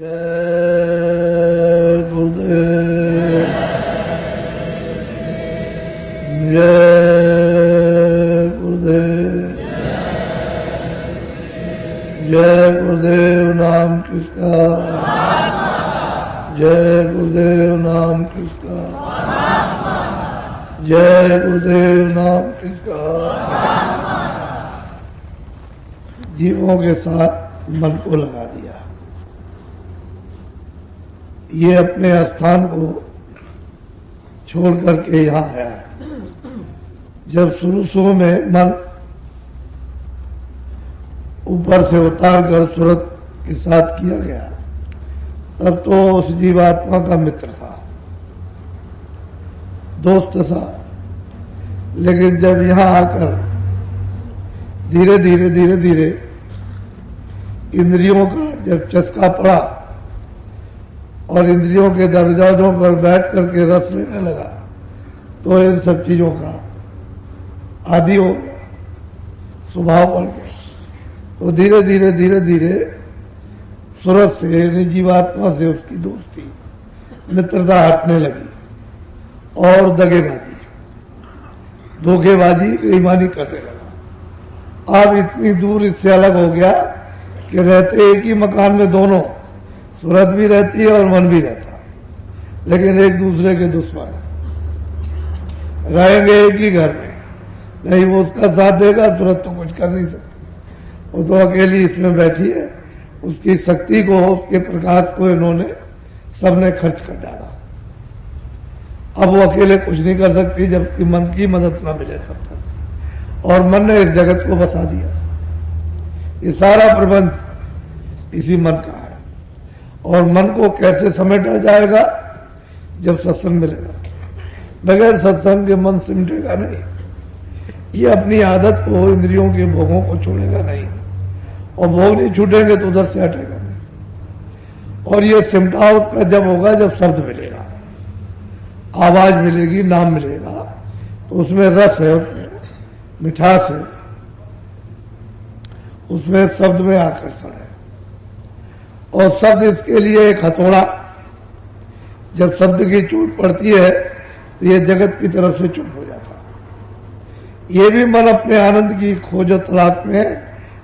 जय गुरुदेव, जय गुरुदेव, जय गुरुदेव नाम किसका, जय गुरुदेव नाम किसका, जय गुरुदेव नाम किसका। जीवों के साथ मन को लगा दिया। ये अपने स्थान को छोड़ करके यहाँ आया। जब शुरू में मन ऊपर से उतार कर सूरत के साथ किया गया, तब तो उस जीवात्मा का मित्र था, दोस्त था। लेकिन जब यहाँ आकर धीरे धीरे इंद्रियों का जब चस्का पड़ा और इंद्रियों के दरवाजों पर बैठ करके रस लेने लगा, तो इन सब चीजों का आदी हो गया, स्वभाव बढ़ गया। तो धीरे धीरे सूरत से यानी जीवात्मा से उसकी दोस्ती मित्रता हटने लगी और दगेबाजी, धोखेबाजी, बेईमानी करने लगा। अब इतनी दूर इससे अलग हो गया कि रहते एक ही मकान में दोनों, सूरत भी रहती है और मन भी रहता, लेकिन एक दूसरे के दुश्मन रहेंगे एक ही घर में। नहीं वो उसका साथ देगा, सूरत तो कुछ कर नहीं सकती, वो तो अकेली इसमें बैठी है। उसकी शक्ति को, उसके प्रकाश को इन्होंने सबने खर्च कर डाला। अब वो अकेले कुछ नहीं कर सकती जबकि मन की मदद न मिले तब तक। और मन ने इस जगत को बसा दिया। ये सारा प्रबंध इसी मन का है। और मन को कैसे समेटा जाएगा? जब सत्संग मिलेगा। बगैर सत्संग के मन सिमटेगा नहीं। ये अपनी आदत को, इंद्रियों के भोगों को छोड़ेगा नहीं, और भोग नहीं छूटेंगे तो उधर से हटेगा नहीं। और ये सिमटा उसका जब होगा जब शब्द मिलेगा, आवाज मिलेगी, नाम मिलेगा, तो उसमें रस है, उसमें मिठास है, उसमें शब्द में आकर्षण है। और शब्द इसके लिए एक हथौड़ा, जब शब्द की चोट पड़ती है तो ये जगत की तरफ से चुप हो जाता है। ये भी मन अपने आनंद की खोज और तलाश में है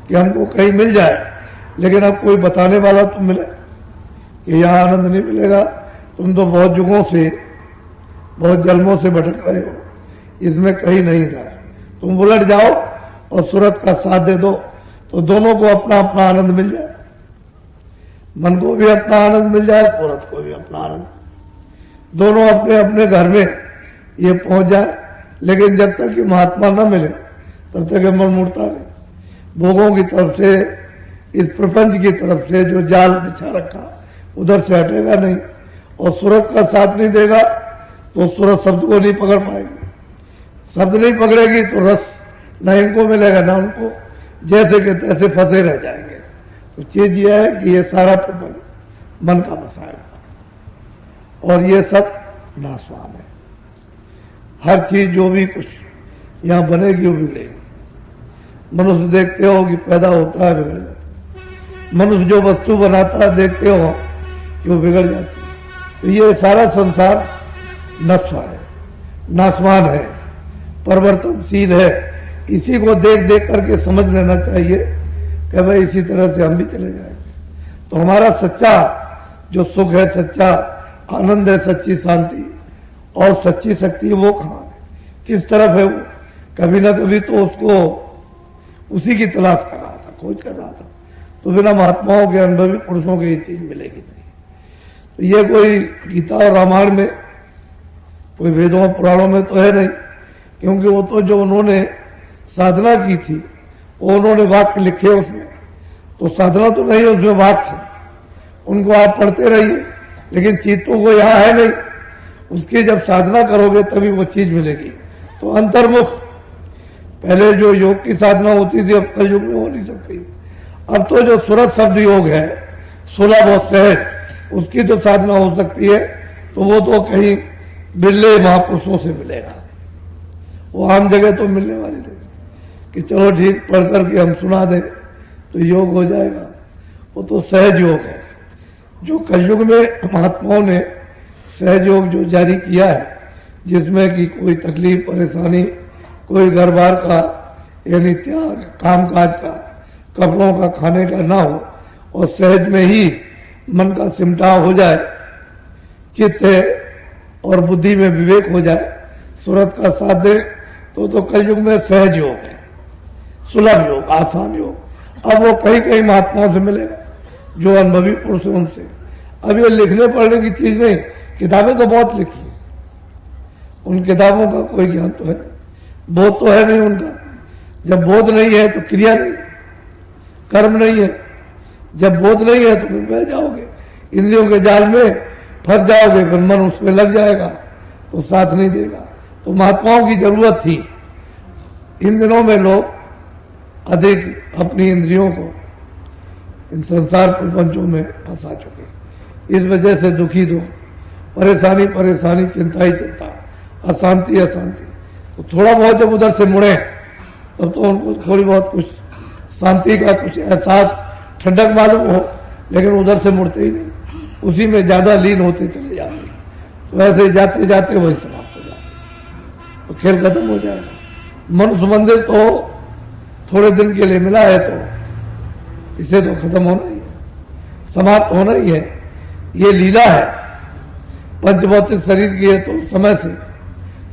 कि हमको कहीं मिल जाए, लेकिन अब कोई बताने वाला तो मिले कि यहाँ आनंद नहीं मिलेगा, तुम तो बहुत युगों से, बहुत जन्मों से भटक रहे हो, इसमें कहीं नहीं था। तुम उलट जाओ और सूरत का साथ दे दो, तो दोनों को अपना अपना आनंद मिल जाए। मन को भी अपना आनंद मिल जाए, सूरत को भी अपना आनंद, दोनों अपने अपने घर में ये पहुंच जाए। लेकिन जब तक कि महात्मा न मिले तब तक मन मुड़ता नहीं। भोगों की तरफ से, इस प्रपंच की तरफ से जो जाल बिछा रखा, उधर से हटेगा नहीं। और सूरत का साथ नहीं देगा तो सूरत शब्द को नहीं पकड़ पाएगी। शब्द नहीं पकड़ेगी तो रस न इनको मिलेगा न उनको, जैसे के तैसे फंसे रह जाएंगे। तो चीज यह है कि ये सारा प्रपंच मन का बसाया और ये सब नाशवान है। हर चीज जो भी कुछ यहाँ बनेगी वो बिगड़ेगी। मनुष्य देखते हो कि पैदा होता है, बिगड़ जाता है। मनुष्य जो वस्तु बनाता है देखते हो कि वो बिगड़ जाती है। तो ये सारा संसार नश्वर है, नाशवान है, परिवर्तनशील है। इसी को देख देख करके समझ लेना चाहिए कि भाई इसी तरह से हम भी चले जाएंगे। तो हमारा सच्चा जो सुख है, सच्चा आनंद है, सच्ची शांति और सच्ची शक्ति, वो कहाँ है, किस तरफ है वो? कभी ना कभी तो उसको उसी की तलाश कर रहा था, खोज कर रहा था। तो बिना महात्माओं के, अनुभवी पुरुषों के ये चीज मिलेगी नहीं। तो ये कोई गीता और रामायण में, कोई वेदों और पुराणों में तो है नहीं, क्योंकि वो तो जो उन्होंने साधना की थी, वो उन्होंने वाक्य लिखे उसमें। तो साधना तो नहीं, उसमें वाक्य, उनको आप पढ़ते रहिए, लेकिन चीज तो वो यहाँ है नहीं। उसकी जब साधना करोगे तभी वो चीज मिलेगी। तो अंतर्मुख, पहले जो योग की साधना होती थी अब कल युग में हो नहीं सकती। अब तो जो सूरत शब्द योग है, सुलभ और सहज, उसकी तो साधना हो सकती है। तो वो तो कहीं बिरले महापुरुषों से मिलेगा, वो आम जगह तो मिलने वाली नहीं कि चलो ठीक पढ़ करके हम सुना दें तो योग हो जाएगा। वो तो सहज योग है, जो कलयुग में महात्माओं ने सहयोग जो जारी किया है, जिसमें कि कोई तकलीफ परेशानी, कोई घर बार का यानी त्याग, कामकाज का, कपड़ों का, खाने का ना हो और सहज में ही मन का सिमटाव हो जाए, चित्त और बुद्धि में विवेक हो जाए, सूरत का साथ दे, तो कलयुग में सहज योग है, सुलभ योग, आसान योग। अब वो कहीं कहीं महात्माओं से मिलेगा जो अनुभवी पुरुष है उनसे। अब ये लिखने पढ़ने की चीज नहीं, किताबें तो बहुत लिखी है, उन किताबों का कोई ज्ञान तो है नहीं, बोध तो है नहीं उनका। जब बोध नहीं है तो क्रिया नहीं, कर्म नहीं है। जब बोध नहीं है तो फिर बह जाओगे, इंद्रियों के जाल में फंस जाओगे, फिर मन उसमें लग जाएगा तो साथ नहीं देगा। तो महात्माओं की जरूरत थी। इन दिनों में लोग अधिक अपनी इंद्रियों को इन संसार प्रपंचों में फंसा चुके, इस वजह से दुखी दुख, परेशानी परेशानी, चिंता ही चिंता, अशांति अशांति। तो थोड़ा बहुत जब उधर से मुड़े तब तो उनको थोड़ी बहुत कुछ शांति का कुछ एहसास, ठंडक मालूम हो, लेकिन उधर से मुड़ते ही नहीं, उसी में ज्यादा लीन होते चले जाते। तो ऐसे जाते जाते वही समाप्त हो जाते, तो खेल खत्म हो जाएगा। मनुष्य मंदिर तो थोड़े दिन के लिए मिला है, तो इसे तो खत्म होना ही है, समाप्त होना ही है। ये लीला है, पंचभौतिक शरीर की है तो समय से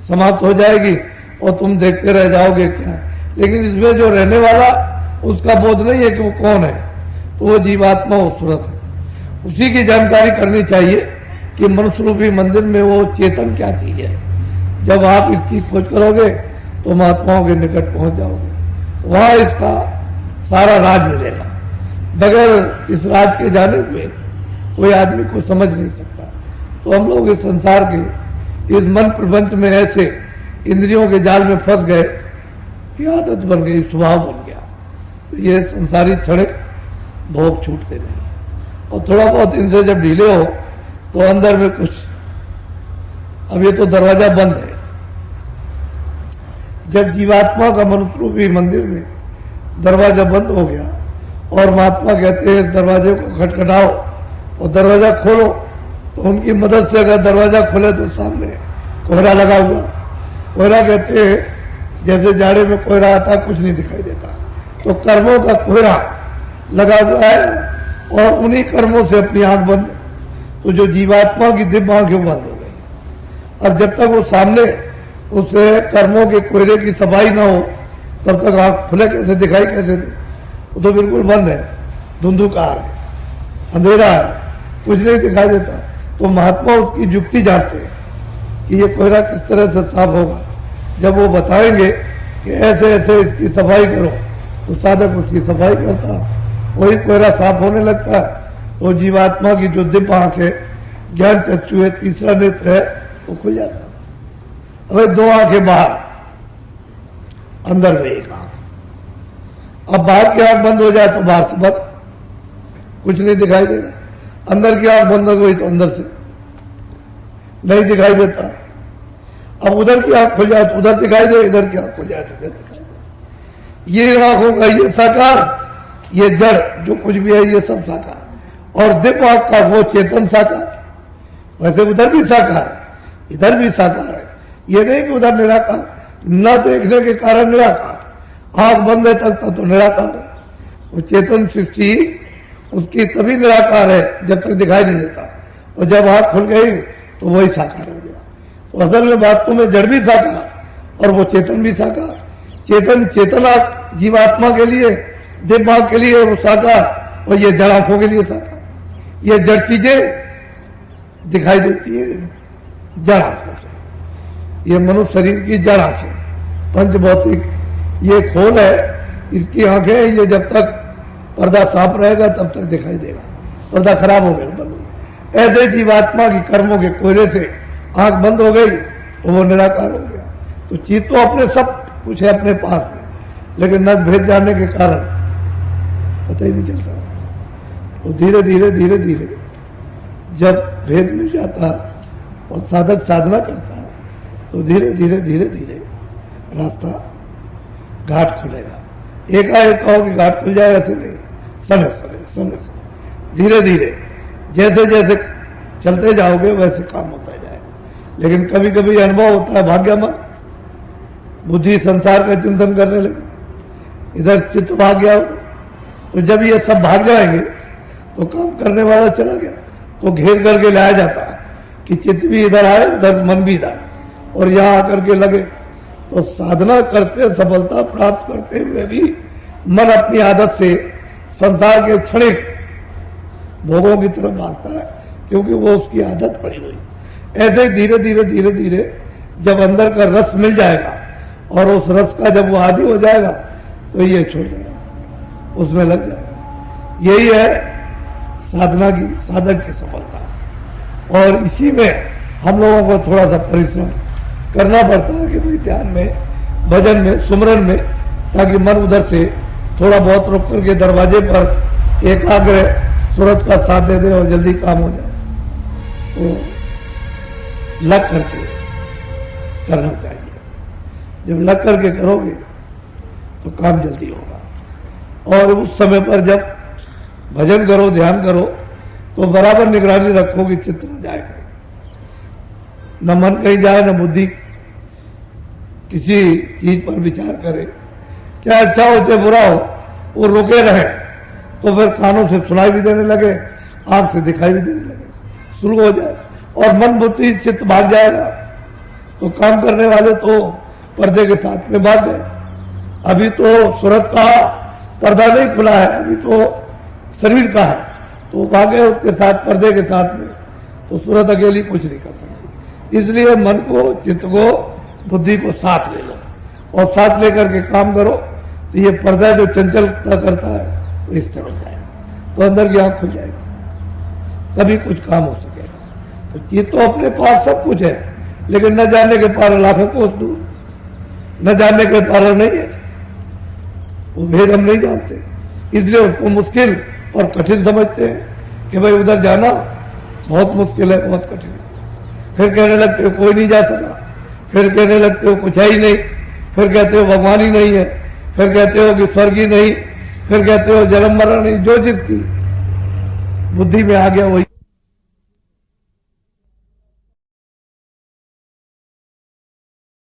समाप्त हो जाएगी और तुम देखते रह जाओगे क्या है। लेकिन इसमें जो रहने वाला, उसका बोध नहीं है कि वो कौन है, तो वो जीवात्मा वो सूरत है। उसी की जानकारी करनी चाहिए कि मनुष्य रूपी मंदिर में वो चेतन क्या चीज है। जब आप इसकी खोज करोगे तो महात्माओं के निकट पहुंच जाओगे, वहां इसका सारा राज मिलेगा। बगैर इस राज के जाने हुए कोई आदमी को समझ नहीं सकता। तो हम लोग इस संसार के इस मन प्रपंच में ऐसे इंद्रियों के जाल में फंस गए कि आदत बन गई, स्वभाव बन गया। तो ये संसारी क्षणिक भोग छूटते नहीं, और थोड़ा बहुत इनसे जब ढीले हो तो अंदर में कुछ, अब ये तो दरवाजा बंद है। जब जीवात्मा का मनुष्य रूपी मंदिर में दरवाजा बंद हो गया और महात्मा कहते हैं इस दरवाजे को खटखटाओ और दरवाजा खोलो, तो उनकी मदद से अगर दरवाजा खोले तो सामने कोहरा लगा हुआ। कोहरा कहते हैं जैसे जाड़े में कोहरा आता, कुछ नहीं दिखाई देता, तो कर्मों का कोहरा लगा हुआ है और उन्हीं कर्मों से अपनी आंख बंद। तो जो जीवात्मा की दिव्य आंखें बंद हो गई। अब जब तक वो सामने उसे कर्मों के कोहरे की सफाई ना हो तब तक आंख खुले कैसे, दिखाई कैसे दे? वो तो बिल्कुल बंद है, धुंधुकार है, अंधेरा है, कुछ नहीं दिखाई देता। तो महात्मा उसकी युक्ति जानते हैं कि ये कोहरा किस तरह से साफ होगा। जब वो बताएंगे कि ऐसे ऐसे इसकी सफाई करो, तो साधक उसकी सफाई करता, वही कोहरा साफ होने लगता है। तो जीवात्मा की जो दिव्य आंख है, ज्ञान चक्षु है, तीसरा नेत्र है, वो खुल जाता है। अब दो आंखें बाहर, अंदर में एक आंख। अब बाहर की आंख बंद हो जाए तो बाहर से बंद, कुछ नहीं दिखाई देगा। अंदर की आंख बंद हो गई तो अंदर से नहीं दिखाई देता। अब उधर की आंख खुल जाए तो उधर दिखाई दे, इधर की आंख खुल जाए तो इधर दिखाई दे। ये आंखों का ये साकार, ये जड़ जो कुछ भी है ये सब साकार, और दिव्य आंख का वो चेतन साकार। वैसे उधर भी साकार है, इधर भी साकार है। ये नहीं कि उधर निराकार, न देखने के कारण निराकार। आंख बंद है तब तो निराकार है। वो चेतन सृष्टि उसकी तभी निराकार है जब तक दिखाई नहीं देता, और जब आंख खुल गई तो वही साकार हो गया। तो असल में वास्तव में जड़ भी साकार और वो चेतन भी साकार। चेतन चेतना जीवात्मा के लिए, दिव्य के लिए वो साकार, और ये जड़ आंखों के लिए साकार। ये जड़ चीजें दिखाई देती है जड़ आंखों से। ये मनुष्य शरीर की जड़ आंखें, पंचभौतिक ये खोल है, इसकी आंखें, ये जब तक पर्दा साफ रहेगा तब तक दिखाई देगा, पर्दा खराब हो गया बंद हो गया। ऐसे जीवात्मा की कर्मों के कोयले से आंख बंद हो गई तो वो निराकार हो गया। तो चीज तो अपने सब कुछ है अपने पास में, लेकिन नग भेद जाने के कारण पता ही नहीं चलता। तो धीरे धीरे धीरे धीरे जब भेद मिल जाता और साधक साधना करता तो धीरे धीरे धीरे धीरे रास्ता, घाट खुलेगा। एकाएक कहो कि घाट खुल जाए, ऐसे नहीं, समय समय समय धीरे धीरे जैसे जैसे चलते जाओगे वैसे काम होता जाएगा। लेकिन कभी कभी अनुभव होता है भाग्य में, बुद्धि संसार का चिंतन करने लगे, इधर चित्त भाग गया, तो जब ये सब भाग जाएंगे तो काम करने वाला चला गया, तो घेर करके लाया जाता है कि चित्त भी इधर आए उधर मन भी इधर, और यहां आकर के लगे। तो साधना करते सफलता प्राप्त करते हुए भी मन अपनी आदत से संसार के क्षणिक भोगों की तरफ भागता है, क्योंकि वो उसकी आदत पड़ी हुई। ऐसे धीरे धीरे धीरे धीरे जब अंदर का रस मिल जाएगा और उस रस का जब वो आदी हो जाएगा तो ये छोड़ देगा, उसमें लग जाएगा। यही है साधना की, साधक की सफलता। और इसी में हम लोगों को थोड़ा सा परिश्रम करना पड़ता है कि भाई ध्यान में, भजन में, सुमरन में, ताकि मन उधर से थोड़ा बहुत रुक करके दरवाजे पर एकाग्र सूरत का साथ दे दे और जल्दी काम हो जाए। तो लग करके करना चाहिए। जब लग करके करोगे तो काम जल्दी होगा। और उस समय पर जब भजन करो, ध्यान करो, तो बराबर निगरानी रखो कि चित्त न जाए कहीं, न मन कहीं जाए, न बुद्धि किसी चीज पर विचार करे, चाहे अच्छा हो चाहे बुरा हो, वो रुके रहे, तो फिर कानों से सुनाई भी देने लगे, आंख से दिखाई भी देने लगे, शुरू हो जाए और मन बुद्धि चित्त भाग जाएगा। तो काम करने वाले तो पर्दे के साथ में भाग गए। अभी तो सूरत का पर्दा नहीं खुला है, अभी तो शरीर का है, तो भागे उसके साथ, पर्दे के साथ में, तो सूरत अकेली कुछ नहीं कर सकती। इसलिए मन को, चित्त को, बुद्धि को साथ ले लो और साथ लेकर के काम करो, तो ये पर्दा जो चंचलता करता है वो इस तरह जाएगा, तो अंदर की आंख खुल जाएगी, तभी कुछ काम हो सकेगा। तो ये तो अपने पास सब कुछ है, लेकिन न जानने के पार लाखों कोस दूर, न जानने के पार नहीं है, वो भेद हम नहीं जानते, इसलिए उसको मुश्किल और कठिन समझते हैं कि भाई उधर जाना बहुत मुश्किल है, बहुत कठिन है। फिर कहने लगते हो कोई नहीं जा सका, फिर कहने लगते हो कुछ है ही नहीं, फिर कहते हो भगवान ही नहीं है, फिर कहते हो कि स्वर्ग ही नहीं, फिर कहते हो जन्म मरण नहीं। जो जिसकी बुद्धि में आ गया वही